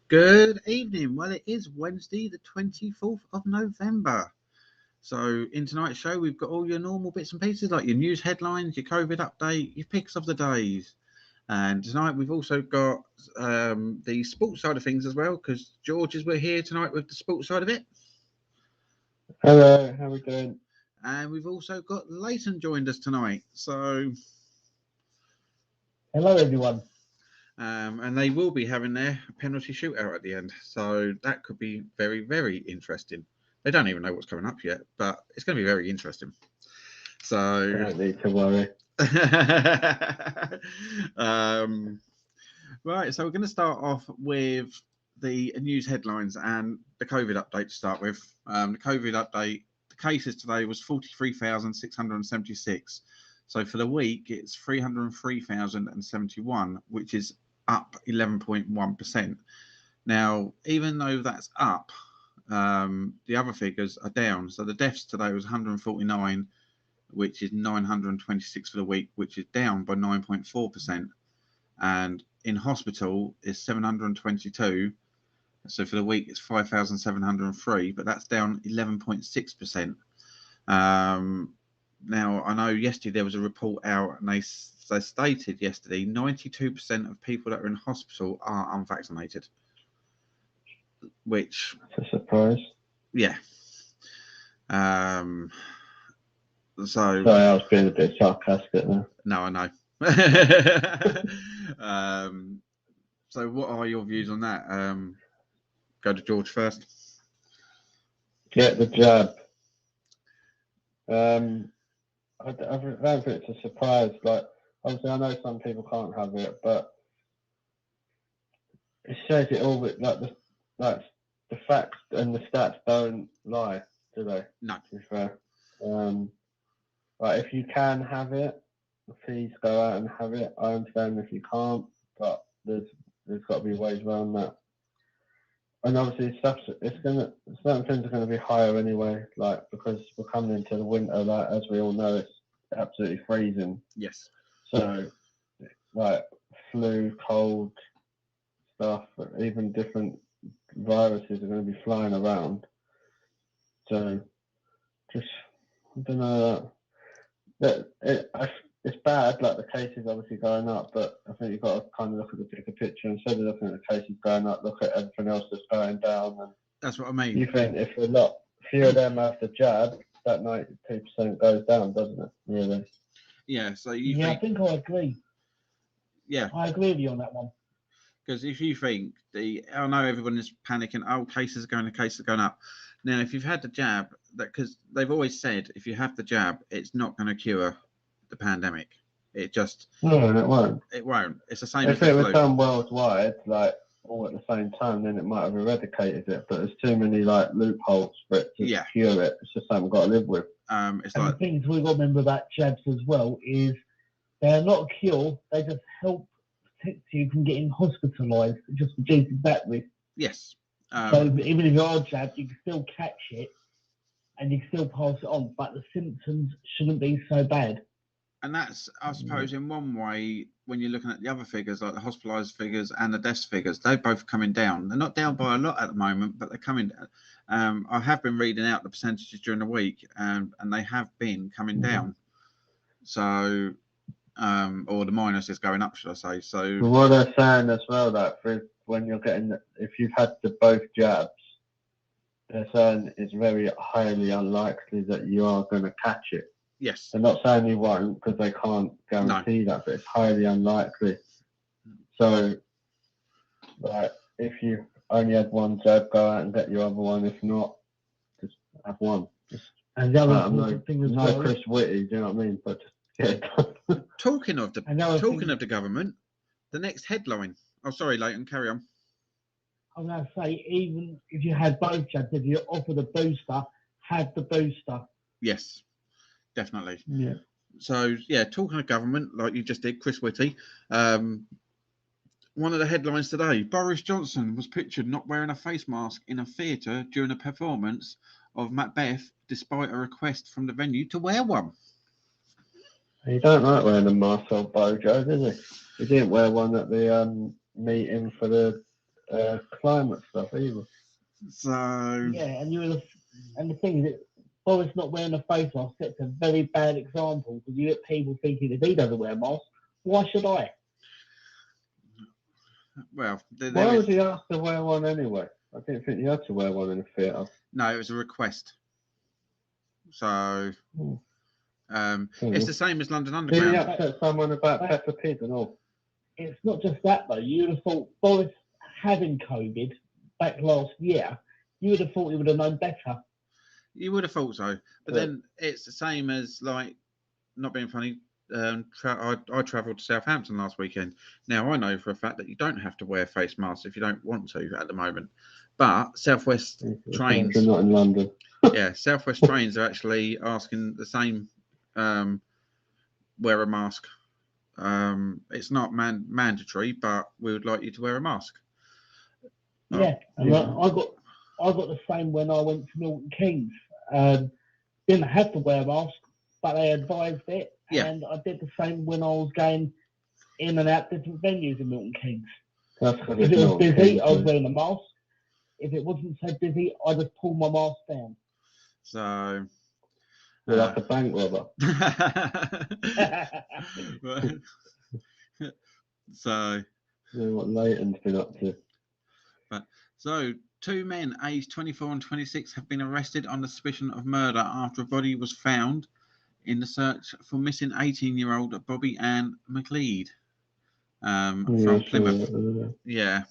Good evening. Well, it is Wednesday, the 24th of November. So, in tonight's show, we've got all your normal bits and pieces like your news headlines, your COVID update, your picks of the days. And tonight, we've also got the sports side of things as well, because George is here tonight with the sports side of it. Hello, how are we doing? And we've also got Leighton joined us tonight. So, hello, everyone. And they will be having their penalty shootout at the end. So that could be very, very interesting. They don't even know what's coming up yet, but it's going to be very interesting. So Don't need to worry. Right, so we're going to start off with the news headlines and the COVID update to start with. The COVID update, the cases today was 43,676. So for the week, it's 303,071, which is up 11.1%. Now, even though that's up, the other figures are down. So the deaths today was 149, which is 926 for the week, which is down by 9.4%. And in hospital is 722. So for the week, it's 5,703, but that's down 11.6%. Now, I know yesterday there was a report out, and they stated yesterday 92% of people that are in hospital are unvaccinated, which it's a surprise. Yeah. Sorry, I was being a bit sarcastic there. No, I know. So what are your views on that? Go to George first. Get the jab. I don't think it's a surprise. Like, obviously, I know some people can't have it, but it says it all. Like the facts and the stats don't lie, do they? No. To be fair. Like, if you can have it, please go out and have it. I understand if you can't, but there's got to be ways around that. And obviously, certain things are going to be higher anyway, like, because we're coming into the winter, like, as we all know, it's absolutely freezing. Yes. So, like, flu, cold stuff, even different viruses are going to be flying around. So, just, I don't know, it's bad, like the cases obviously going up, but I think you've got to kind of look at the bigger picture. Instead of looking at the cases going up, look at everything else that's going down. And that's what I mean. You think if a lot few of them have the jab, that 92% goes down, doesn't it? Really? Yeah. So I think I agree. Yeah, I agree with you on that one. Because if you think I know everyone is panicking. Oh, cases are going up. Now, if you've had the jab, because they've always said if you have the jab, it's not going to cure the pandemic. It just no, it won't. It won't. It's the same. If it was done worldwide, like all at the same time, then it might have eradicated it. But there's too many like loopholes for it to cure it. It's just something we've got to live with. It's and like the things we've got to remember about jabs as well is they're not a cure. They just help protect you from getting hospitalised. It just reduces that risk. Yes. So even if you are jabbed, you can still catch it and you can still pass it on, but the symptoms shouldn't be so bad. And that's, I suppose, in one way, when you're looking at the other figures, like the hospitalised figures and the deaths figures, they're both coming down. They're not down by a lot at the moment, but they're coming down. I have been reading out the percentages during the week, and they have been coming down. So, or the minus is going up, should I say? So, well, what they're saying as well, that when you're getting, if you've had both jabs, they're saying it's very highly unlikely that you are going to catch it. Yes. They're not saying you won't, because they can't guarantee that, but it's highly unlikely. So, like, if you only had one jab, go out and get your other one. If not, just have one. And the other thing as well, Chris Whitty, do you know what I mean? But just get it done. Talking of the government, the next headline. Oh, sorry, Leighton, carry on. I'm going to say, even if you had both jabs, if you offer the booster, have the booster. Yes, definitely. Yeah. So, talking of government, like you just did, Chris Whitty, one of the headlines today, Boris Johnson was pictured not wearing a face mask in a theatre during a performance of Macbeth, despite a request from the venue to wear one. He don't like wearing a mask, old Bojo, does he? He didn't wear one at the meeting for the climate stuff either. So Yeah, and the thing is, Boris not wearing a face mask sets a very bad example because you get people thinking if he doesn't wear a mask, why should I? well, there Why is would he have to wear one anyway? I didn't think you had to wear one in the theatre. no. It was a request. So Hmm. it's the same as London Did he Underground. upset someone about Peppa Pig and all? It's not just that though. You would have thought Boris having COVID back last year, you would have thought he would have known better. You would have thought so, but Yeah. then it's the same as like not being funny. I travelled to Southampton last weekend. Now I know for a fact that you don't have to wear face masks if you don't want to at the moment, but Southwest trains, You're not in London. yeah, Southwest trains are actually asking the same. Wear a mask. It's not mandatory, but we would like you to wear a mask. Oh, Yeah, and yeah. I got the same when I went to Milton Keynes. Didn't have to wear a mask, but they advised it, Yeah. and I did the same when I was going in and out different venues in Milton Keynes. That's 'cause If it's it was not busy, I was Kingston. wearing a mask. If it wasn't so busy, I just pulled my mask down. so. You're like a bank robber. So, You know what Leighton's been up to. so two men aged 24 and 26 have been arrested on the suspicion of murder after a body was found in the search for missing 18-year-old Bobby Ann McLeod from Plymouth. Yeah.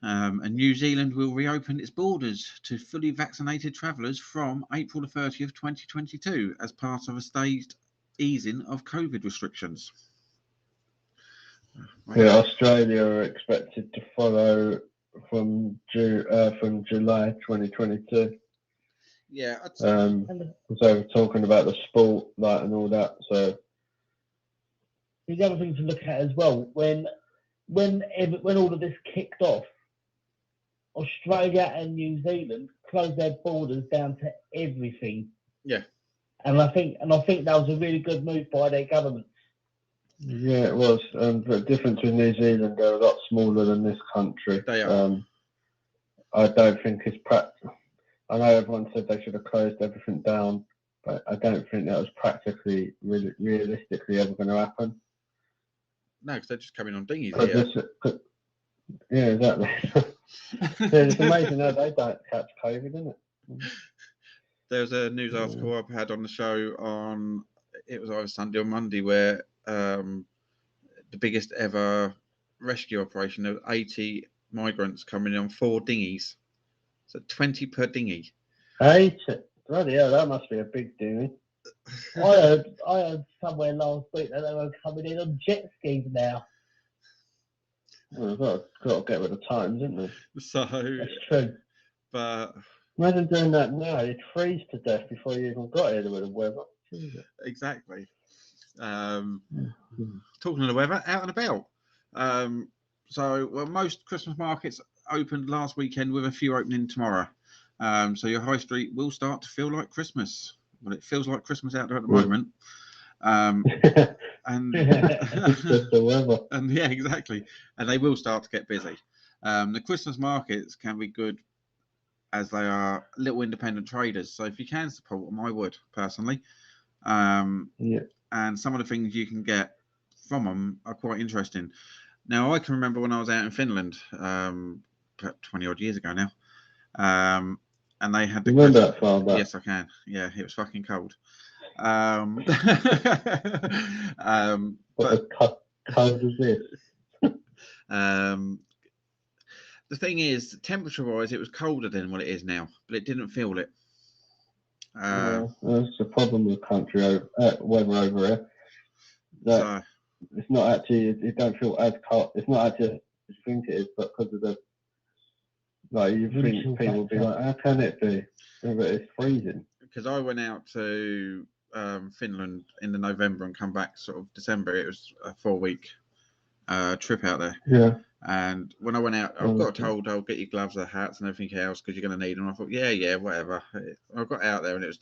And New Zealand will reopen its borders to fully vaccinated travellers from April the 30th, 2022, as part of a staged easing of COVID restrictions. Yeah, Australia are expected to follow from July 2022. Yeah. And So we're talking about the sport, like, and all that. So the other thing to look at as well, when all of this kicked off, Australia and New Zealand closed their borders down to everything. Yeah. And I think that was a really good move by their government. yeah, it was. But the difference with New Zealand, they're a lot smaller than this country. They are. I don't think it's practical. I know everyone said they should have closed everything down, but I don't think that was practically, realistically ever going to happen. No, because they're just coming on dinghies But here. yeah, exactly. Yeah, it's amazing how they don't catch COVID, isn't it? There's a news article I've had on the show on, it was either Sunday or Monday, where the biggest ever rescue operation, there were 80 migrants coming on 4 dinghies. So 20 per dinghy. 80. Bloody hell, that must be a big dinghy. I heard somewhere last week that they were coming in on jet skis now. Well, got to get with the times, isn't they? So, That's true. but Imagine doing that now. You'd freeze to death before you even got here with the weather. Jesus. exactly. Talking of the weather, out and about. Well, most Christmas markets opened last weekend with a few opening tomorrow. So your high street will start to feel like Christmas. Well, it feels like Christmas out there at the moment. And It's just the weather. and yeah, exactly. And they will start to get busy. The Christmas markets can be good as they are little independent traders. So if you can support them, I would personally. Yeah. And some of the things you can get from them are quite interesting. Now, I can remember when I was out in Finland, 20 odd years ago now, and they had the Remember that far back? Yes, I can. Yeah, it was fucking cold. What cold is this? The thing is, temperature-wise, it was colder than what it is now, but it didn't feel it. That's the problem with weather over here. That it's not actually, it don't feel as cold. It's not actually as you think it is, but because of the, like, you think people will be like, how can it be? But it's freezing. Because I went out to Finland in the November and come back sort of December. It was a 4-week trip out there. Yeah. And when I went out, I got told I'll get your gloves, the hats, and everything else because you're going to need them. I thought, yeah, whatever. I got out there and it was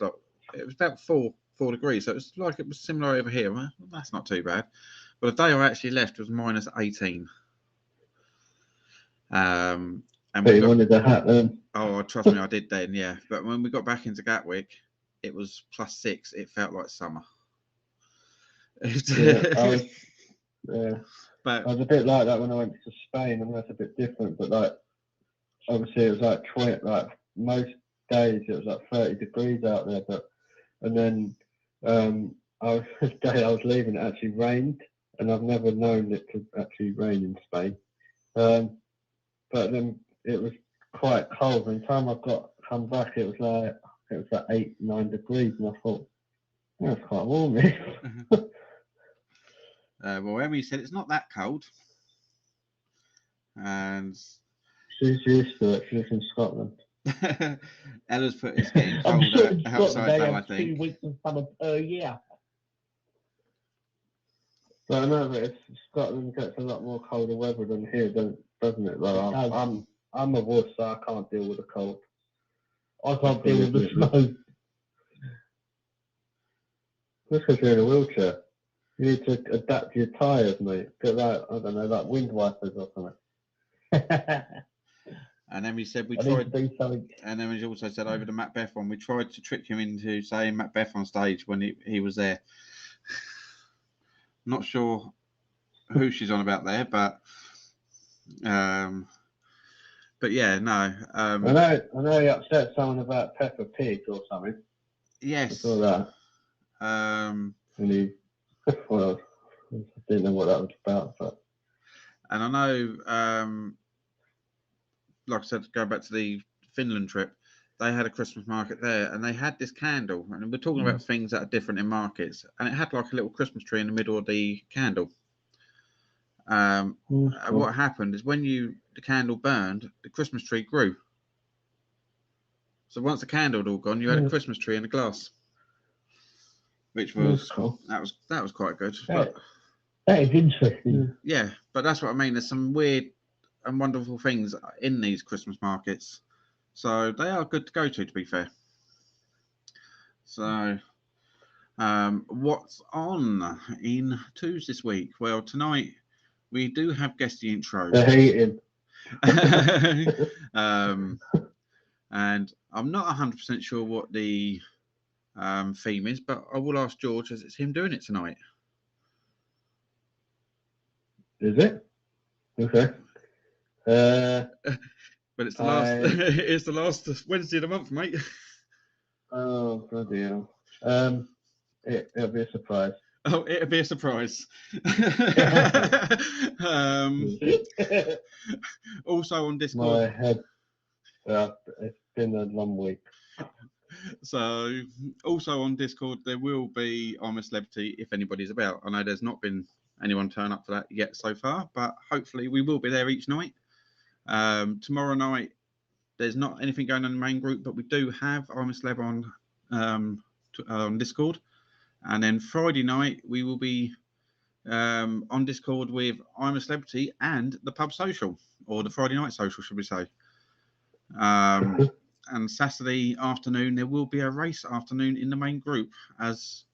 about 4 degrees, so it was like it was similar over here. Well, that's not too bad. But the day I actually left was -18. And But we you got, wanted the hat then. oh, trust me, I did then, yeah. But when we got back into Gatwick, it was +6. It felt like summer. Yeah, yeah. But I was a bit like that when I went to Spain. I mean, that's a bit different, but like obviously it was like 20, like most days it was like 30 degrees out there. And then the day I was leaving, it actually rained, and I've never known it to actually rain in Spain. But then it was quite cold. By the time I come back, it was like 8-9 degrees, and I thought, that's quite warm here. well, Emmy said it's not that cold, and She's used to it. She lives in Scotland. Ella's put it's getting I'm sure colder in Scotland outside they now, I have 2 think. weeks of summer per year. But I know that Scotland gets a lot more colder weather than here, doesn't it? Like, It does. I'm a wuss, so I can't deal with the cold. I can't deal with the snow. Just because you're in a wheelchair. You need to adapt your tyres, mate. Get like, I don't know, like wind wipers or something. And Emmy said we I need to tried, do something. and Emmy also said over the Macbeth one, we tried to trick him into saying Macbeth on stage when he was there. Not sure who she's on about there, but yeah, no. I know he upset someone about Peppa Pig or something. I Yes. saw that. And And he, well, I didn't know what that was about, but. I know, like I said, go back to the Finland trip, they had a Christmas market there, and they had this candle, and we're talking about things that are different in markets, and it had like a little Christmas tree in the middle of the candle. And what happened is when the candle burned, the Christmas tree grew. So once the candle had all gone, you had a Christmas tree in a glass, which was cool. that was quite good. That is interesting. Yeah, but that's what I mean. There's some weird and wonderful things in these Christmas markets, so they are good to go to be fair. So what's on in twos this week? Well, tonight we do have guesty intros. The heating. And I'm not 100% sure what the theme is, but I will ask George as it's him doing it tonight. Is it? Okay. But it's the last. It's the last Wednesday of the month, mate. Oh, bloody hell. It'll be a surprise. Oh, it'll be a surprise. Also on Discord. My head. It's been a long week. So, also on Discord, there will be I'm a Celebrity if anybody's about. I know there's not been anyone turn up for that yet so far, but hopefully we will be there each night. Tomorrow night, there's not anything going on in the main group, but we do have I'm a Celeb on Discord. And then Friday night, we will be on Discord with I'm a Celebrity and the Pub Social, or the Friday Night Social, should we say. And Saturday afternoon, there will be a race afternoon in the main group, as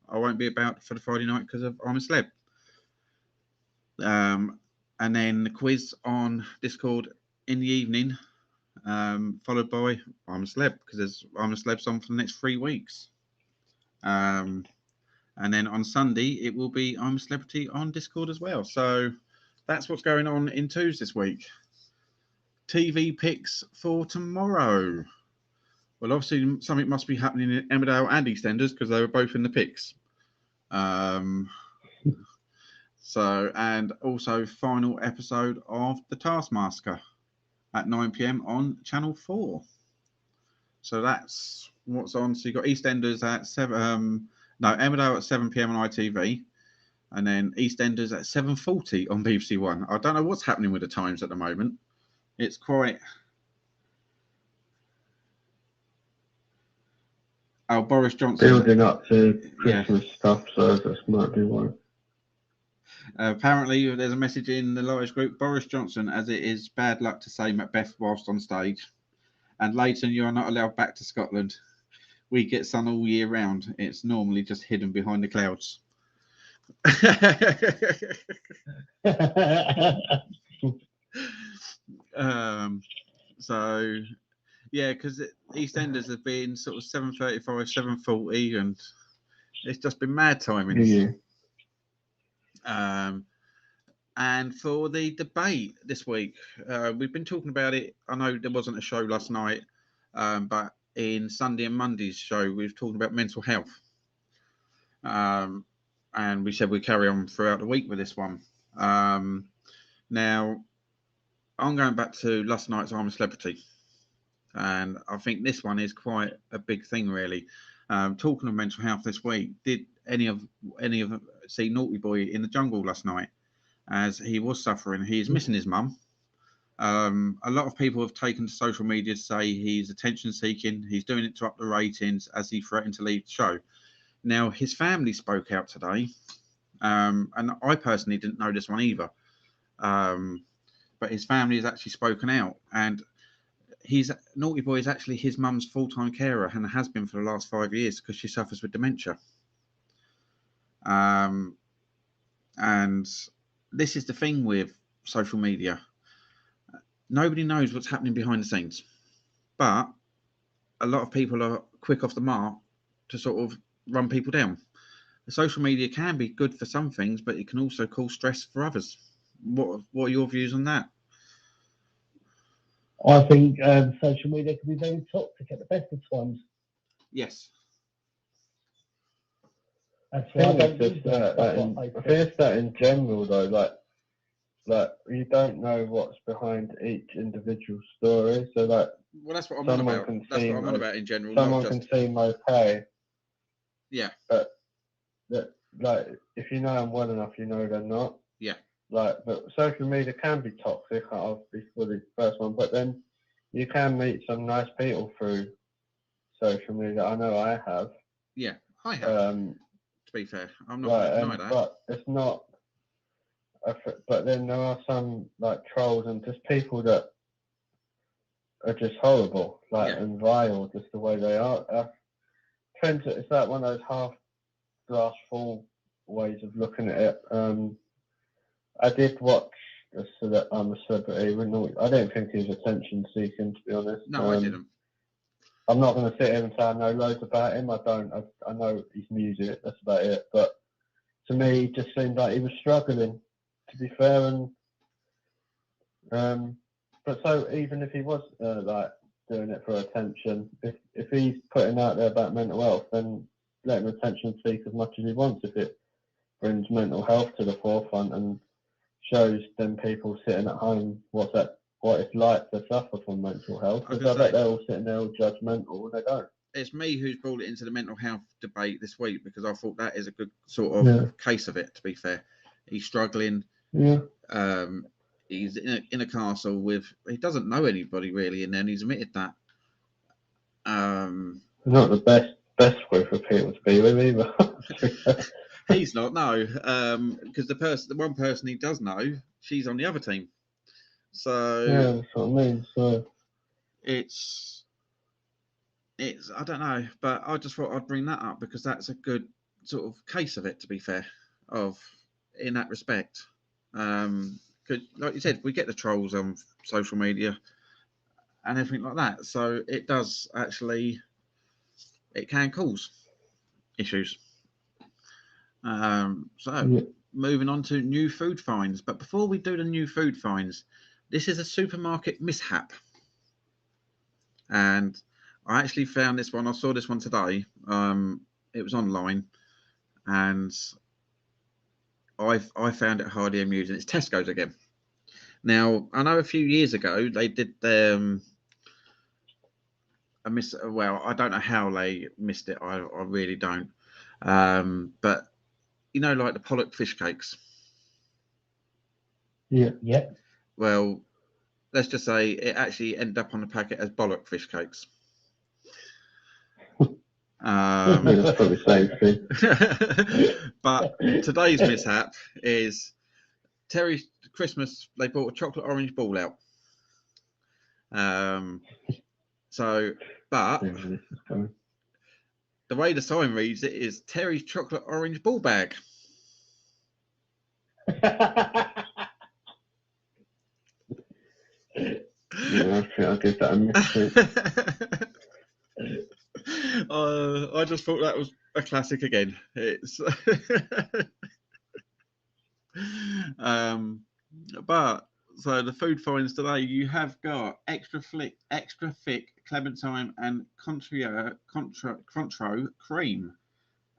I won't be about for the Friday night because of I'm a Celeb. And then the quiz on Discord in the evening, followed by I'm a Celeb, because there's I'm a Celeb's on for the next 3 weeks. And then on Sunday, it will be I'm a Celebrity on Discord as well. So that's what's going on in twos this week. TV picks for tomorrow. Well, obviously, something must be happening in Emmerdale and EastEnders because they were both in the picks. So, and also final episode of The Taskmaster at 9 p.m. on Channel 4. So that's what's on. So you've got EastEnders at Emmerdale at 7 p.m. on ITV, and then EastEnders at 7:40 on BBC One. I don't know what's happening with the times at the moment. It's quite. Oh, Boris Johnson. Building up to Christmas stuff, so this might be one. Apparently, there's a message in the Liars group. Boris Johnson, as it is bad luck to say Macbeth whilst on stage. And Leighton, you are not allowed back to Scotland. We get sun all year round. It's normally just hidden behind the clouds. So yeah, because EastEnders have been sort of 7:35, 7:40, and it's just been mad timings. Yeah. And for the debate this week, we've been talking about it. I know there wasn't a show last night, but in Sunday and Monday's show, we were talking about mental health. And we said we'd carry on throughout the week with this one. Now, I'm going back to last night's I'm a Celebrity. And I think this one is quite a big thing, really. Talking of mental health this week, did any of see Naughty Boy in the Jungle last night? As he was suffering, he is missing his mum. A lot of people have taken to social media to say he's attention seeking. He's doing it to up the ratings as he threatened to leave the show. Now, his family spoke out today, and I personally didn't know this one either. But his family has actually spoken out, and Naughty Boy is actually his mum's full-time carer and has been for the last 5 years because she suffers with dementia. And this is the thing with social media. Nobody knows what's happening behind the scenes, but a lot of people are quick off the mark to sort of run people down. The social media can be good for some things, but it can also cause stress for others. What are your views on that? I think social media can be very toxic at the best of times. Yes. That's I why I think don't it's use just stuff that. like I Facebook. think it's that in general though, like you don't know what's behind each individual story. So like Well, that's what I'm on someone about. can That's what seem I'm on about in general. someone Not just can seem okay, yeah, but that like if you know them well enough, you know they're not. yeah, Like, but social media can be toxic. I'll be fully the first one, but then you can meet some nice people through social media. I know I have. yeah. I have. To be fair, I'm not going to deny that. But it's not. But then there are some like trolls and just people that are just horrible, like Yeah. and vile, just the way they are. It's like one of those half glass full ways of looking at it. I did watch I'm a Celebrity. I don't think he was attention seeking, to be honest. No, I didn't. I'm not going to sit here and say I know loads about him. I don't. I know his music. That's about it. But to me, it just seemed like he was struggling, to be fair. And but so even if he was like doing it for attention, if he's putting out there about mental health, then let him attention seek as much as he wants. If it brings mental health to the forefront and shows them people sitting at home what it's like to suffer from mental health, because I bet they're all sitting there all judgmental and they don't. It's me who's brought it into the mental health debate this week because I thought that is a good sort of case of it, to be fair. He's struggling. Yeah. He's in a castle he doesn't know anybody really, and then he's admitted that. Not the best group of people to be with either. He's not, no, because the one person he does know, she's on the other team. So yeah, that's what I mean. So it's I don't know, but I just thought I'd bring that up because that's a good sort of case of it, to be fair, in that respect. Because like you said, we get the trolls on social media and everything like that, so it does actually, it can cause issues. Moving on to new food finds, but before we do the new food finds, this is a supermarket mishap, and I actually found this one. I saw this one today. It was online, and I found it hardly amusing. It's Tesco's again. Now I know a few years ago they did well, I don't know how they missed it. I really don't. But you know, like the Pollock fish cakes. Yeah. Well, let's just say it actually ended up on the packet as bollock fish cakes. That's probably the same thing. But today's mishap is Terry's Christmas. They bought a chocolate orange ball out. But the way the sign reads it is Terry's chocolate orange ball bag. Yeah, I think I'll give that a miss. I just thought that was a classic again. It's but so the food finds today, you have got extra thick clementine and Contro cream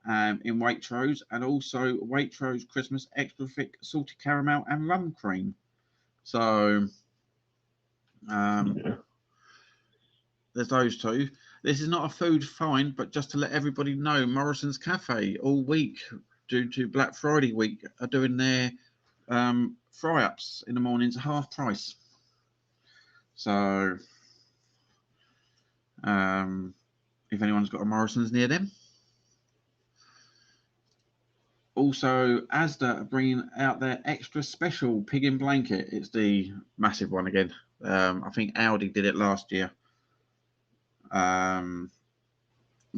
in Waitrose, and also Waitrose Christmas extra thick salty caramel and rum cream. So Yeah. there's those two. This is not a food find, but just to let everybody know, Morrison's Cafe all week due to Black Friday week are doing their fry ups in the mornings at half price. So if anyone's got a Morrison's near them. Also, Asda are bringing out their extra special pig in blanket. It's the massive one again. I think Aldi did it last year.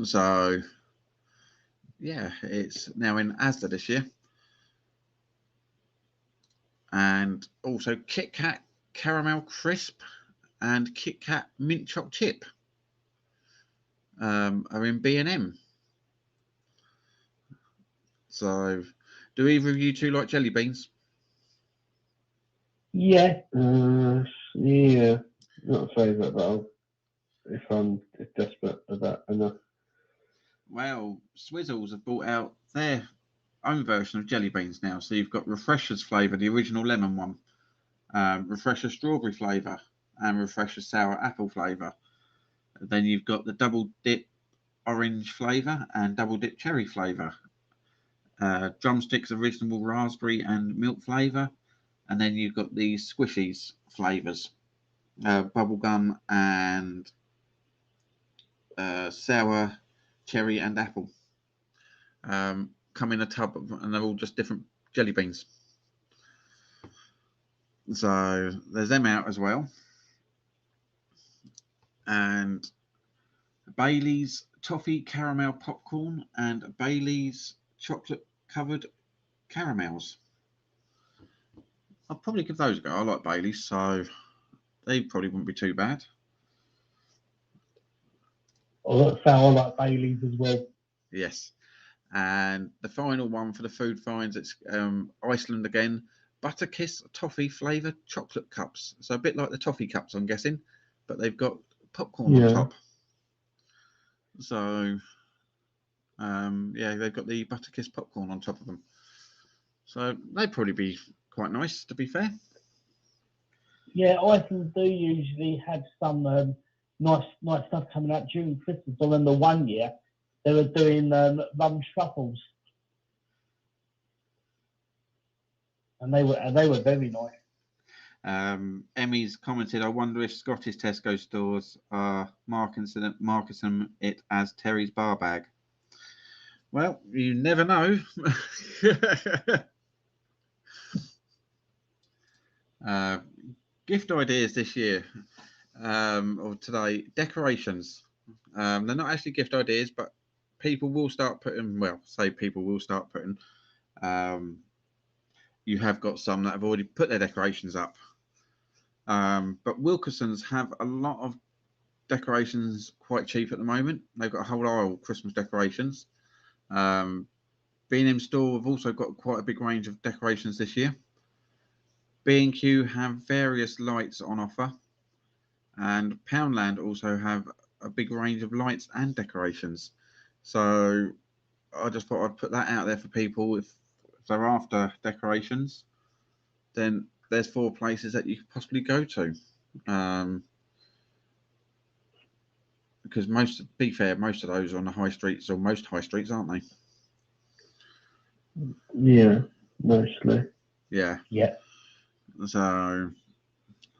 So yeah, it's now in Asda this year. And also Kit Kat Caramel Crisp and Kit Kat Mint Choc Chip are in B&M. So, do either of you two like jelly beans? Yeah. Yeah. Not a favourite, but if I'm desperate about enough. Well, Swizzles have brought out their own version of jelly beans now. So you've got Refreshers flavour, the original lemon one, Refresher strawberry flavour, and Refresher sour apple flavour. Then you've got the double dip orange flavour and double dip cherry flavour. Drumsticks original raspberry and milk flavour. And then you've got the Squishies flavours, bubblegum and sour cherry and apple. Come in a tub and they're all just different jelly beans. So there's them out as well. And Bailey's toffee caramel popcorn and Bailey's chocolate covered caramels. I'll probably give those a go. I like Bailey's, so they probably wouldn't be too bad. I like Bailey's as well. Yes. And the final one for the food finds, it's Iceland again. Butterkiss toffee flavoured chocolate cups. So a bit like the toffee cups, I'm guessing, but they've got popcorn on top. So yeah, they've got the Butterkiss popcorn on top of them. So they'd probably be quite nice, to be fair. Yeah, Iceland do usually have some nice stuff coming out during Christmas. I remember one year they were doing rum truffles, and they were very nice. Emmy's commented, I wonder if Scottish Tesco stores are marketing it as Terry's bar bag. Well, you never know. Gift ideas this year, or today, decorations. They're not actually gift ideas, but people will start putting, you have got some that have already put their decorations up. But Wilkinson's have a lot of decorations quite cheap at the moment. They've got a whole aisle of Christmas decorations. B&M store have also got quite a big range of decorations this year. B&Q have various lights on offer, and Poundland also have a big range of lights and decorations. So I just thought I'd put that out there for people. If they're after decorations, then there's 4 places that you could possibly go to. Because most of those are on the high streets, or most high streets, aren't they? Yeah, mostly. Yeah. Yeah. So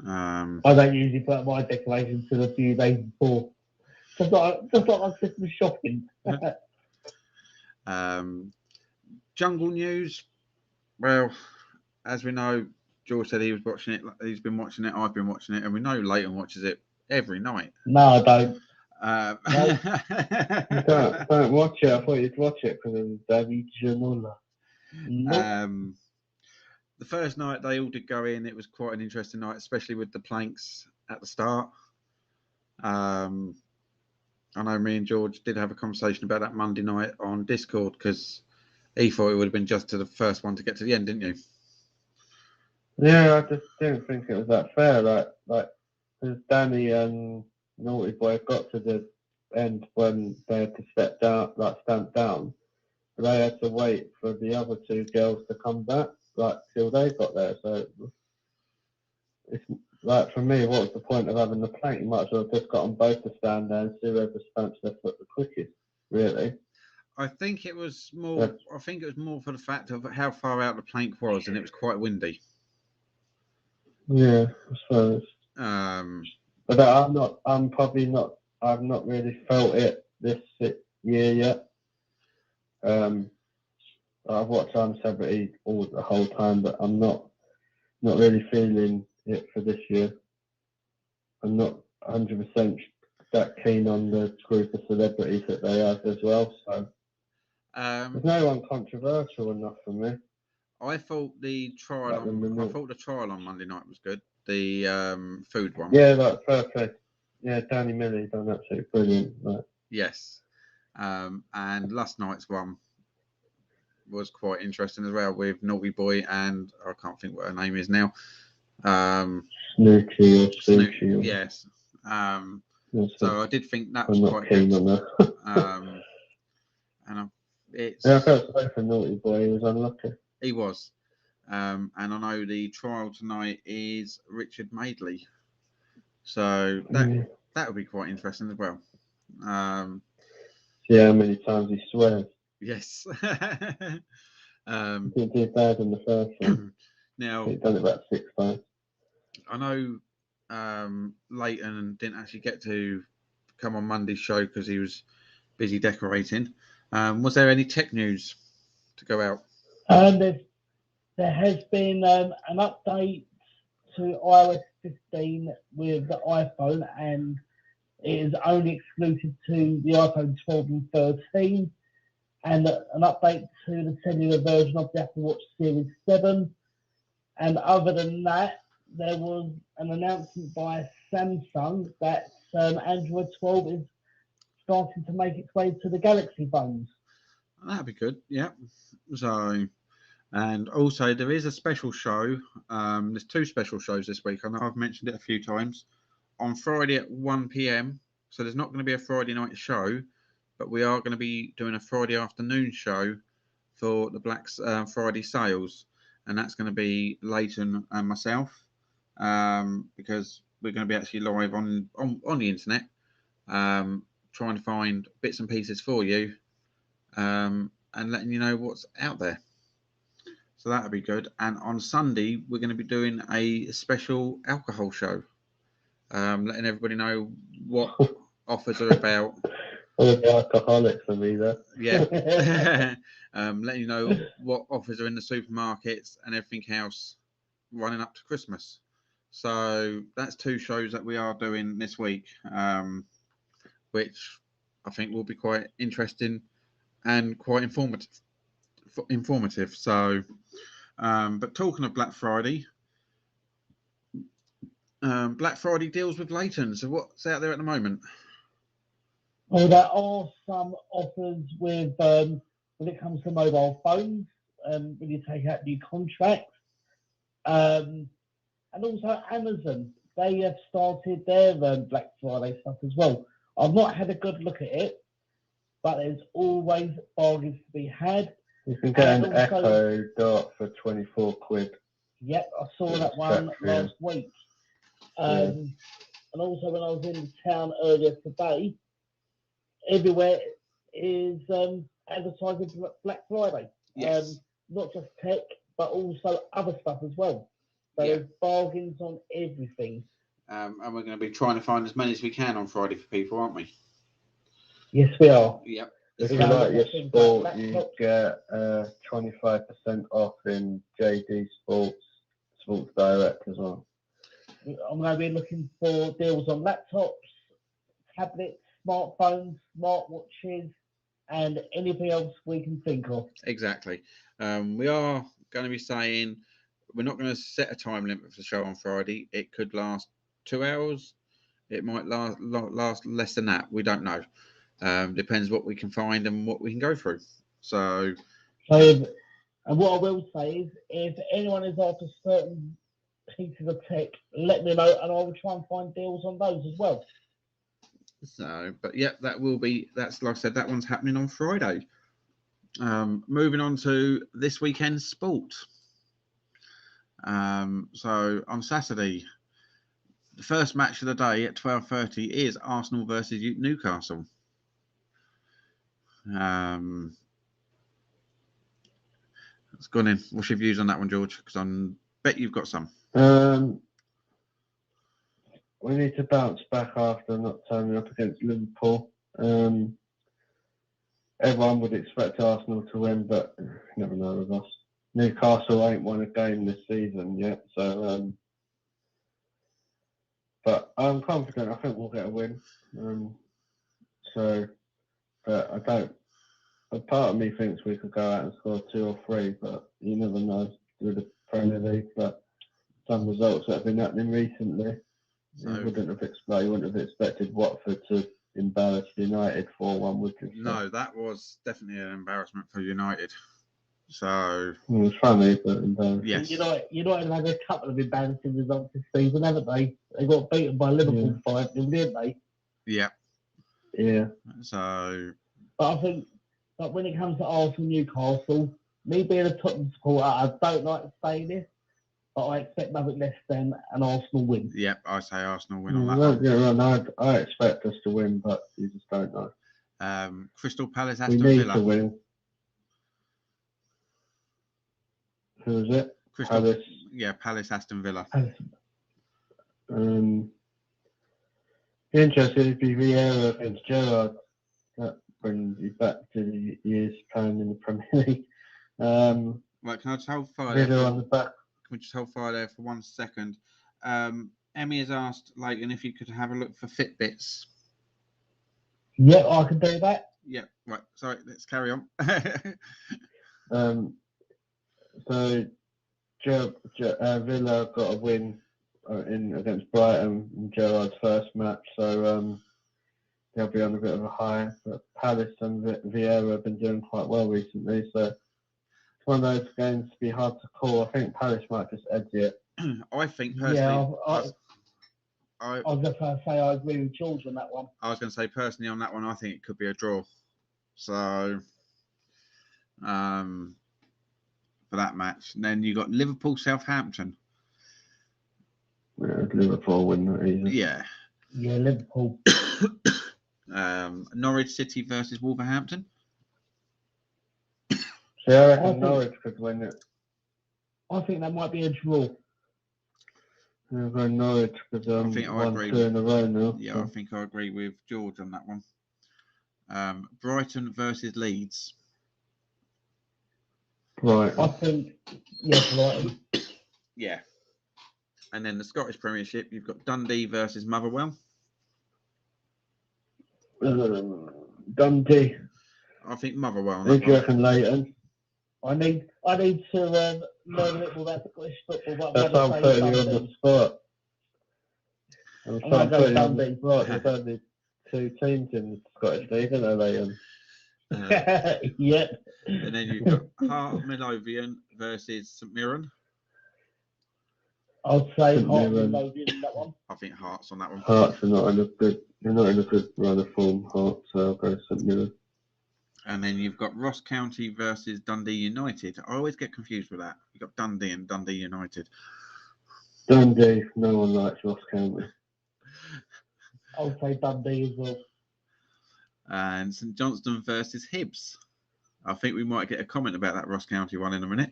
I don't usually put my decorations till a few days before. Just like my Christmas shopping. Jungle News. Well, as we know, George said he was watching it. He's been watching it. I've been watching it, and we know Leighton watches it every night. No, I don't. Don't watch it. I thought you'd watch it because of David Ginola. The first night they all did go in. It was quite an interesting night, especially with the planks. at the start. I know me and George did have a conversation about that Monday night on Discord because he thought it would have been just to the first one to get to the end, didn't you? Yeah, I just didn't think it was that fair. Like, because Danny and Naughty Boy got to the end when they had to step down, like stamp down. But they had to wait for the other two girls to come back, like till they got there. So it's like, for me, what was the point of having the plank? You might as well have just got them both to stand there and see whoever stamps their foot the quickest. Really. I think it was more. I think it was more for the fact of how far out the plank was, and it was quite windy. Yeah, I suppose. But I'm probably not. I've not really felt it this year yet. I've watched I'm Celebrity all the whole time, but I'm not really feeling it for this year. I'm not 100% that keen on the group of celebrities that they have as well. So there's no one controversial enough for me. I thought the trial on Monday night was good. The food one. Yeah, like perfect. Yeah, Danny Milley done absolutely brilliant. Right. Yes. And last night's one was quite interesting as well with Naughty Boy and I can't think what her name is now. Snooki or Sushi. Yes. So I did think that was quite keen good. On that. And it's. Yeah, I felt sorry for Naughty Boy. He was unlucky. He was. And I know the trial tonight is Richard Madeley. So that would be quite interesting as well. See how many times he swears. Yes. He did bad in the first one. Now he's done it about 6 times. I know Leighton didn't actually get to come on Monday's show because he was busy decorating. Was there any tech news to go out? There has been an update to iOS 15 with the iPhone, and it is only exclusive to the iPhone 12 and 13, and an update to the cellular version of the Apple Watch Series 7. And other than that, there was an announcement by Samsung that Android 12 is starting to make its way to the Galaxy phones. That'd be good, yeah. So, and also there is a special show. There's 2 special shows this week. I know I've mentioned it a few times. On Friday at 1 p.m. So there's not going to be a Friday night show, but we are going to be doing a Friday afternoon show for the Black Friday sales, and that's going to be Leighton and myself, because we're going to be actually live on the internet, trying to find bits and pieces for you, and letting you know what's out there. So that'll be good. And on Sunday, we're going to be doing a special alcohol show, letting everybody know what offers are about. All the alcoholics for me there. Yeah. Letting you know what offers are in the supermarkets and everything else running up to Christmas. So that's 2 shows that we are doing this week, which I think will be quite interesting and quite informative. So, but talking of Black Friday, Black Friday deals with Leighton. So what's out there at the moment? Well, there are some offers with when it comes to mobile phones, when you take out new contracts, and also Amazon. They have started their Black Friday stuff as well. I've not had a good look at it, but there's always bargains to be had. You can get an Echo Dot for 24 quid. Yep, I saw that one last week. And also when I was in town earlier today, everywhere is advertising for Black Friday. Yes. Not just tech, but also other stuff as well. So there's bargains on everything. And we're going to be trying to find as many as we can on Friday for people, aren't we? Yes, we are. Yep. If you like your sport, you get 25% off in JD Sports Direct as well. I'm going to be looking for deals on laptops, tablets, smartphones, smartwatches, and anything else we can think of. Exactly. We are going to be saying we're not going to set a time limit for the show on Friday. It could last 2 hours. It might last less than that. We don't know. Depends what we can find and what we can go through. So, and what I will say is, if anyone is after certain pieces of tech, let me know, and I will try and find deals on those as well. But yeah, that's like I said, that one's happening on Friday. Moving on to this weekend's sport. So on Saturday, the first match of the day at 12:30 is Arsenal versus Newcastle. It's gone in. What's your views on that one, George? Because I bet you've got some. We need to bounce back after not turning up against Liverpool. Everyone would expect Arsenal to win, but you never know with us. Newcastle ain't won a game this season yet, so but I'm confident. I think we'll get a win. But I don't. A part of me thinks we could go out and score 2 or 3, but you never know through the Premier League. But some results that have been happening recently, you wouldn't have expected Watford to embarrass United 4-1, would you? No, that was definitely an embarrassment for United. So it was funny, but embarrassing. Yes. United have had a couple of embarrassing results this season, haven't they? They got beaten by Liverpool 5-0, didn't they? Yeah. Yeah. So, but I think that when it comes to Arsenal Newcastle, me being a Tottenham supporter, I don't like to say this, but I expect nothing less than an Arsenal win. Yep, I say Arsenal win on that one. I expect us to win, but you just don't know. Crystal Palace, We Aston need Villa. to win. Who is it? Palace. Yeah, Palace, Aston Villa. Interested if be Vieira against Gerrard. That brings you back to the years playing in the Premier League. Right, can I just hold fire there? Villa on the back. Can we just hold fire there for 1 second? Emmy has asked Leighton if you could have a look for Fitbits. Yeah, I can do that. Yeah, right. Sorry, let's carry on. So Villa got a win against Brighton in Gerrard's first match, so they'll be on a bit of a high. But Palace and Vieira have been doing quite well recently, so it's one of those games to be hard to call. I think Palace might just edge it. I think personally, I was just going to say I agree with George on that one. I was going to say personally on that one, I think it could be a draw. So, for that match, and then you got Liverpool Southampton. Yeah, Liverpool win that easy. Yeah, Liverpool. Norwich City versus Wolverhampton. See, I reckon Norwich could win it. I think that might be a draw. Yeah, Norwich because I think I agree 2 in a row now. Yeah, I think I agree with George on that one. Brighton versus Leeds. Right. I think Brighton. Yeah. And then the Scottish Premiership, you've got Dundee versus Motherwell. Dundee. I think Motherwell. Who do you reckon, Leighton? I need to learn a little about Scottish football. That's why I'm putting you on the spot. I'm trying to put you on the spot. There's only 2 teams in the Scottish League, isn't there, Leighton? Yeah. And then you've got Heart of Midlothian versus St Mirren. I'll say Heart of Midlothian that one. I think Hearts on that one. Hearts are not in a good run of form, Hearts, so I'll go St Mirren. And then you've got Ross County versus Dundee United. I always get confused with that. You've got Dundee and Dundee United. Dundee, no one likes Ross County. I'll say Dundee as well. And St Johnstone versus Hibs. I think we might get a comment about that Ross County one in a minute.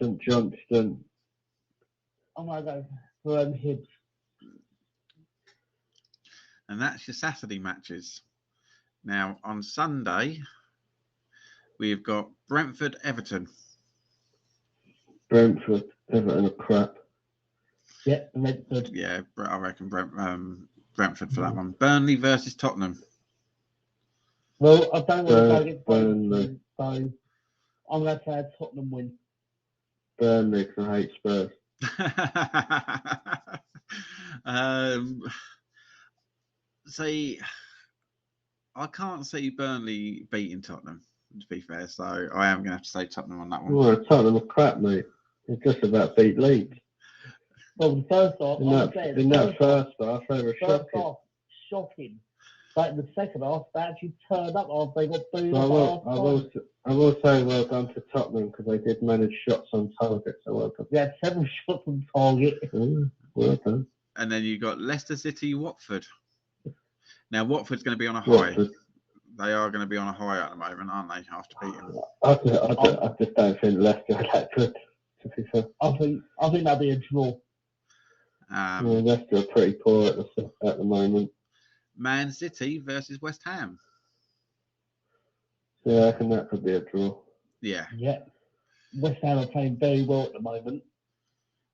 St Johnstone. I'm going to go for Hibs. And that's your Saturday matches. Now, on Sunday, we've got Brentford-Everton. Brentford, Everton are crap. Yeah, Brentford. Yeah, I reckon Brentford for that one. Burnley versus Tottenham. Well, I don't want to go against Burnley, so I'm going to say a Tottenham win. Burnley because I hate Spurs. See, I can't see Burnley beating Tottenham, to be fair, so I am going to have to say Tottenham on that one. Well, Tottenham are crap, mate. They're just about beat Leeds. Well, the first half, In that first half, they were shocking. Shocking. But in the second half, they actually turned up after they got booed. So I will say well done to Tottenham because they did manage shots on target. So well done. They had 7 shots on target. Well done. And then you got Leicester City, Watford. Now Watford's going to be on a high. Watford. They are going to be on a high at the moment, aren't they? After beating. I just don't think Leicester are that good. To be fair. I think that'll be a draw. Leicester are pretty poor at the moment. Man City versus West Ham. Yeah, I reckon that could be a draw. Yeah. Yeah. West Ham are playing very well at the moment.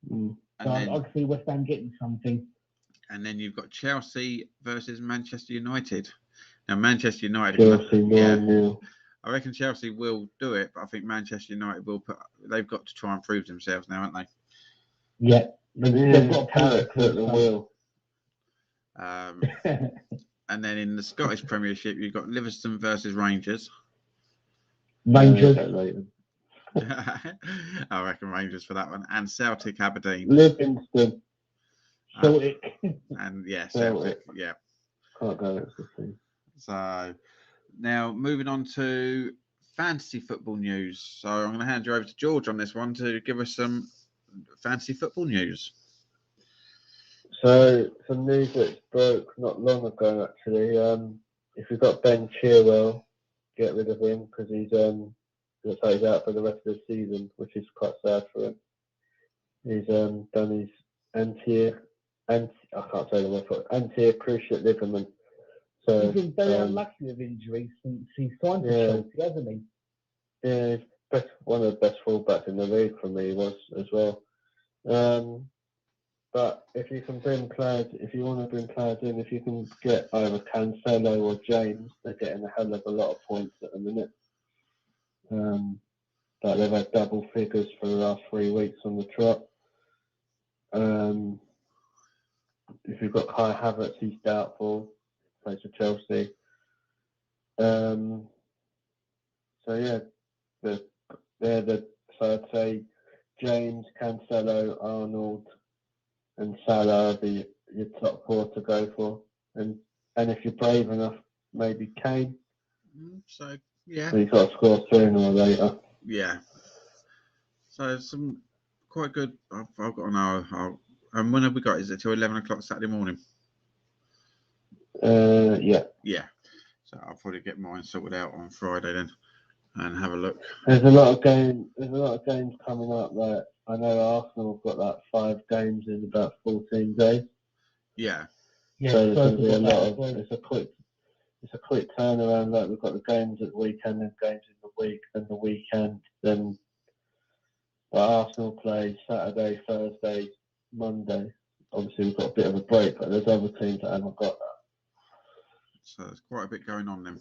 Mm. So I can see West Ham getting something. And then you've got Chelsea versus Manchester United. Now Manchester United. Chelsea 9-0. I reckon Chelsea will do it, but I think Manchester United will they've got to try and prove themselves now, haven't they? Yeah. They've got character at the wheel. And then in the Scottish Premiership, you've got Livingston versus Rangers. Rangers. I reckon Rangers for that one. And Celtic Aberdeen. Livingston. Celtic. And yeah, Celtic. Yeah. Can't go against the team. So now moving on to fantasy football news. So I'm going to hand you over to George on this one to give us some fantasy football news. So some news that broke not long ago actually. If you've got Ben Chilwell, get rid of him because he's looks like he's out for the rest of the season, which is quite sad for him. He's done his anterior cruciate ligament. So he's been very unlucky with injuries since he signed for Chelsea, hasn't he? Yeah, he's one of the best fullbacks in the league for me was as well. But if you can bring players, if you want to bring players in, if you can get either Cancelo or James, they're getting a hell of a lot of points at the minute. But they've had double figures for the last 3 weeks on the trot. If you've got Kai Havertz, he's doubtful. Plays for Chelsea. So yeah, so I'd say James, Cancelo, Arnold, and Salah are your top 4 to go for. And if you're brave enough, maybe Kane. So yeah. So you've got to score sooner or later. Yeah. So some quite good. I've got an hour. And when have we got? Is it till 11 o'clock Saturday morning? Yeah. Yeah. So I'll probably get mine sorted out on Friday then, and have a look. There's a lot of games coming up. Like I know Arsenal have got like 5 games in about 14 days. Yeah. So there's going to be a lot of. It's a quick turnaround. Like we've got the games at the weekend, and games in the week, then the weekend, then. Arsenal play Saturday, Thursday, Monday. Obviously, we've got a bit of a break, but there's other teams that haven't got that. So there's quite a bit going on then.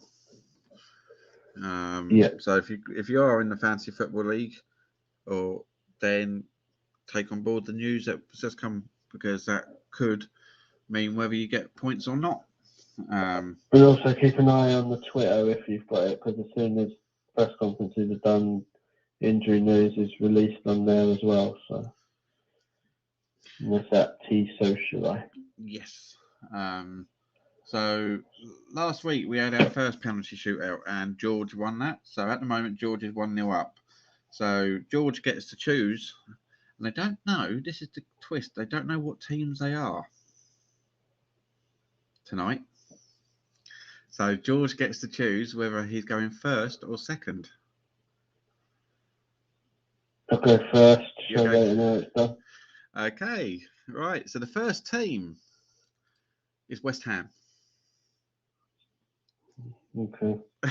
Yeah. So if you are in the fantasy football league, or then take on board the news that has come, because that could mean whether you get points or not. But also keep an eye on the Twitter if you've got it, because as soon as press conferences are done, injury news is released on there as well. So what's that? T-Socialite. Yes. So last week we had our first penalty shootout and George won that. So at the moment George is 1-0 up. So George gets to choose, and they don't know. This is the twist. They don't know what teams they are tonight. So George gets to choose whether he's going first or second. I'll go first, so they know it's done. Okay, right. So the first team is West Ham. Okay. I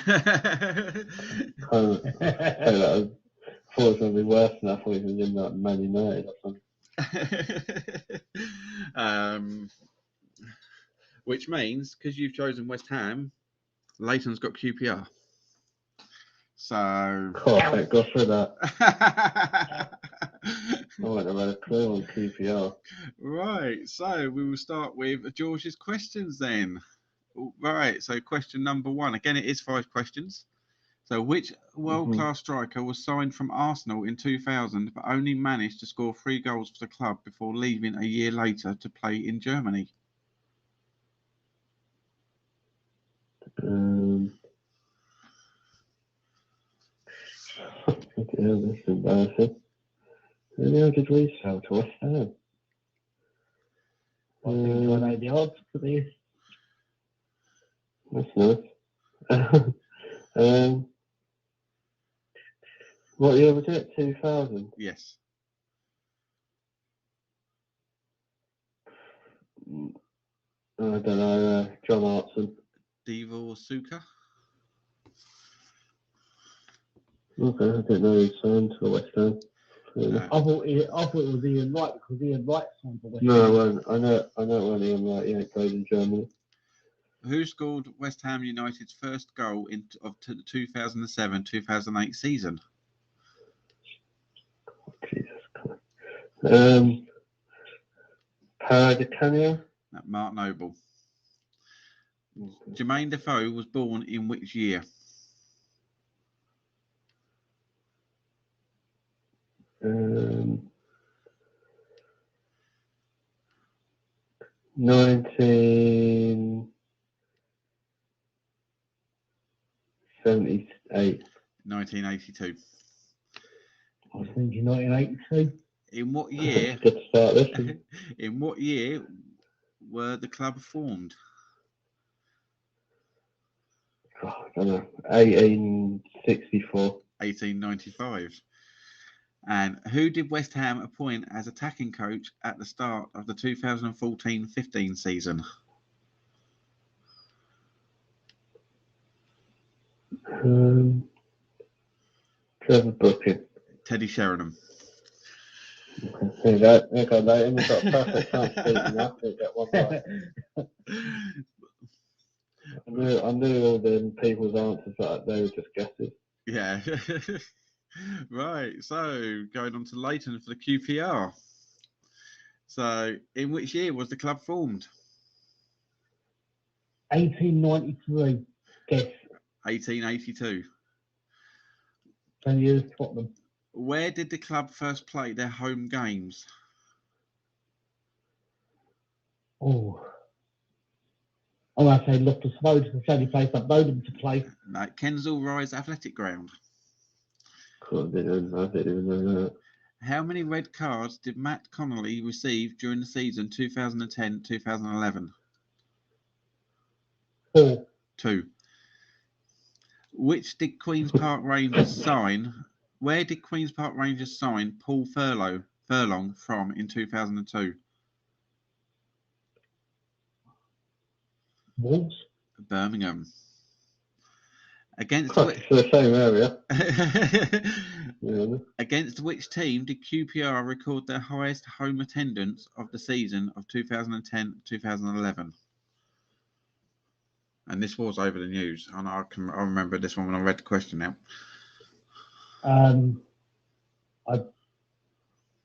thought it was going to be worse than I thought it was in like Man United or something. Which means, because you've chosen West Ham, Leighton's got QPR. So. God, thank God for that. wouldn't have had a clue on QPR. Right, so we will start with George's questions then. Right, so question number 1. Again, it is 5 questions. So, which world-class striker was signed from Arsenal in 2000 but only managed to score 3 goals for the club before leaving a year later to play in Germany? This is embarrassing. Who the hell did we sell to West Ham? I think I know the answer to this. That's nice. What year was it? 2000? Yes. I don't know. John Hartson. Divock Suka. Okay, I didn't know he signed to West Ham. No. I thought it was Ian Wright because Ian Wright signed for West No, Ham. it wasn't. I know it wasn't Ian Wright. Yeah, he played in Germany. Who scored West Ham United's first goal of the 2007-2008 season? Oh, Jesus Christ. Para de Canio? Mark Noble. Jermaine Defoe was born in which year? Um, 1978. 1982. I was thinking 1982. In what year? Good to start this. In what year were the club formed? Oh, I don't know. 1864. 1895. And who did West Ham appoint as attacking coach at the start of the 2014-15 season? Trevor Booking. Teddy Sheringham. There you go. There you go, Leighton. We've got a perfect chance of beating that. We'll get one right. I knew all the people's answers, but they were just guesses. Yeah. Right. So going on to Leighton for the QPR. So in which year was the club formed? 1893. Guess. 1882. 10 years Tottenham. Where did the club first play their home games? Oh. I'm going to say Loftus Road is the only place I've known them to play. No, Kensal Rise Athletic Ground. I didn't even know that. How many red cards did Matt Connolly receive during the season 2010-2011? 4. 2. Which did Queen's Park Rangers sign? Where did Queen's Park Rangers sign Paul Furlong from in 2002? Wolves? Birmingham. Against It's the same area. which, against which team did QPR record their highest home attendance of the season of 2010-2011? And this was over the news, and I remember this one when I read the question now. I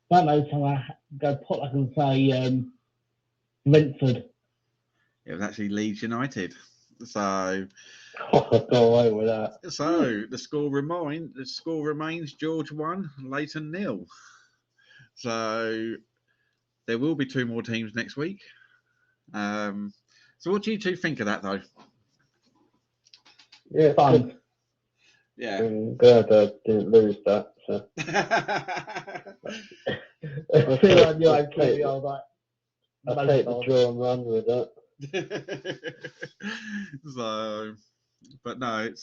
don't know, so I go Potter and say Brentford. It was actually Leeds United. So, go away with that. So the score remains George 1, Leighton 0. So there will be 2 more teams next week. So what do you two think of that, though? Yeah, Fun. Yeah. I'm glad I didn't lose that. So. I feel like you're okay. I'll take the draw and run with that. So, but no,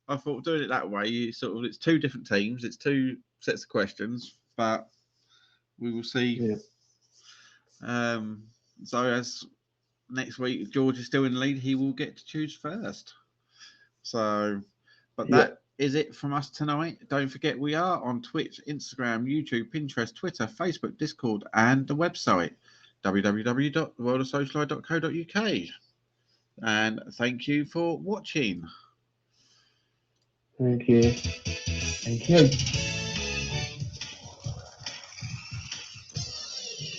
I thought doing it that way, it's 2 different teams, it's 2 sets of questions, but we will see. Yeah. So as next week George is still in the lead, he will get to choose first. So, but that is it from us tonight. Don't forget we are on Twitch, Instagram, YouTube, Pinterest, Twitter, Facebook, Discord, and the website www.worldofsocialite.co.uk. And thank you for watching. Thank you. Thank you.